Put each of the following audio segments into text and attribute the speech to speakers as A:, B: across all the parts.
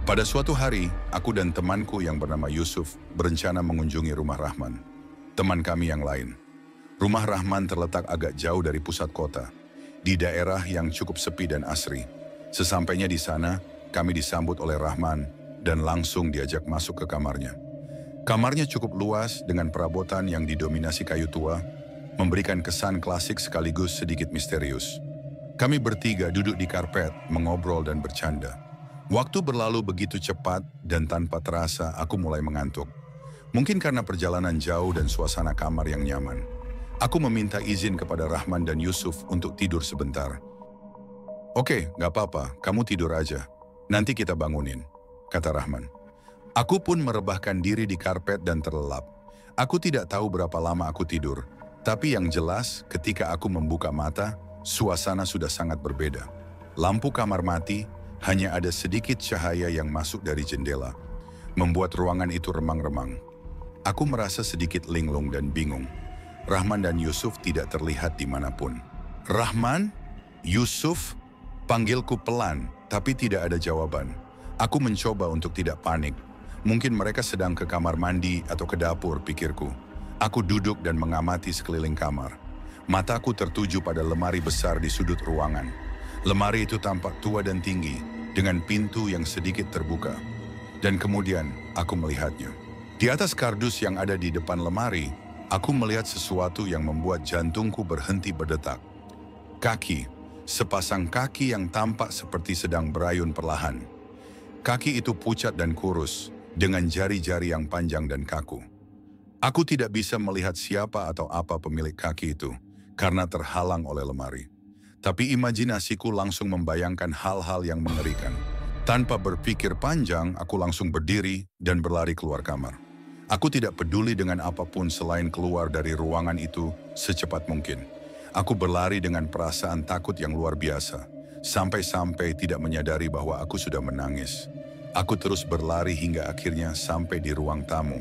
A: Pada suatu hari, aku dan temanku yang bernama Yusuf berencana mengunjungi rumah Rahman, teman kami yang lain. Rumah Rahman terletak agak jauh dari pusat kota, di daerah yang cukup sepi dan asri. Sesampainya di sana, kami disambut oleh Rahman dan langsung diajak masuk ke kamarnya. Kamarnya cukup luas dengan perabotan yang didominasi kayu tua, memberikan kesan klasik sekaligus sedikit misterius. Kami bertiga duduk di karpet, mengobrol dan bercanda. Waktu berlalu begitu cepat dan tanpa terasa aku mulai mengantuk. Mungkin karena perjalanan jauh dan suasana kamar yang nyaman. Aku meminta izin kepada Rahman dan Yusuf untuk tidur sebentar. "Oke, gak apa-apa, kamu tidur aja. Nanti kita bangunin," kata Rahman. Aku pun merebahkan diri di karpet dan terlelap. Aku tidak tahu berapa lama aku tidur, tapi yang jelas ketika aku membuka mata, suasana sudah sangat berbeda. Lampu kamar mati, hanya ada sedikit cahaya yang masuk dari jendela, membuat ruangan itu remang-remang. Aku merasa sedikit linglung dan bingung. Rahman dan Yusuf tidak terlihat dimanapun. "Rahman? Yusuf?" Panggilku pelan, tapi tidak ada jawaban. Aku mencoba untuk tidak panik. Mungkin mereka sedang ke kamar mandi atau ke dapur, pikirku. Aku duduk dan mengamati sekeliling kamar. Mataku tertuju pada lemari besar di sudut ruangan. Lemari itu tampak tua dan tinggi, dengan pintu yang sedikit terbuka. Dan kemudian, aku melihatnya. Di atas kardus yang ada di depan lemari, aku melihat sesuatu yang membuat jantungku berhenti berdetak. Kaki, sepasang kaki yang tampak seperti sedang berayun perlahan. Kaki itu pucat dan kurus, dengan jari-jari yang panjang dan kaku. Aku tidak bisa melihat siapa atau apa pemilik kaki itu, karena terhalang oleh lemari. Tapi imajinasiku langsung membayangkan hal-hal yang mengerikan. Tanpa berpikir panjang, aku langsung berdiri dan berlari keluar kamar. Aku tidak peduli dengan apapun selain keluar dari ruangan itu secepat mungkin. Aku berlari dengan perasaan takut yang luar biasa, sampai-sampai tidak menyadari bahwa aku sudah menangis. Aku terus berlari hingga akhirnya sampai di ruang tamu,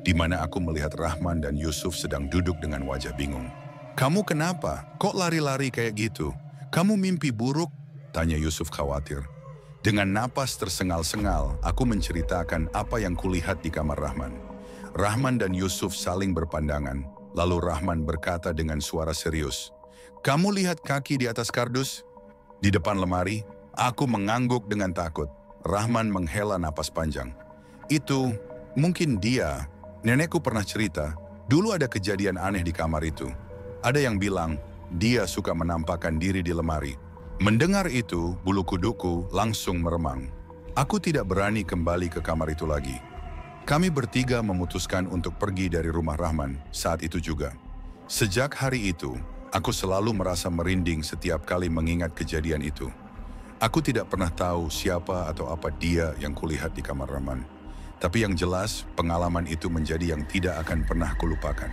A: di mana aku melihat Rahman dan Yusuf sedang duduk dengan wajah bingung. "Kamu kenapa? Kok lari-lari kayak gitu? Kamu mimpi buruk?" tanya Yusuf khawatir. Dengan napas tersengal-sengal, aku menceritakan apa yang kulihat di kamar Rahman. Rahman dan Yusuf saling berpandangan, lalu Rahman berkata dengan suara serius, "Kamu lihat kaki di atas kardus? Di depan lemari?" Aku mengangguk dengan takut. Rahman menghela napas panjang. "Itu, mungkin dia. Nenekku pernah cerita, dulu ada kejadian aneh di kamar itu. Ada yang bilang, dia suka menampakkan diri di lemari." Mendengar itu, bulu kuduku langsung meremang. Aku tidak berani kembali ke kamar itu lagi. Kami bertiga memutuskan untuk pergi dari rumah Rahman saat itu juga. Sejak hari itu, aku selalu merasa merinding setiap kali mengingat kejadian itu. Aku tidak pernah tahu siapa atau apa dia yang kulihat di kamar Rahman. Tapi yang jelas, pengalaman itu menjadi yang tidak akan pernah kulupakan.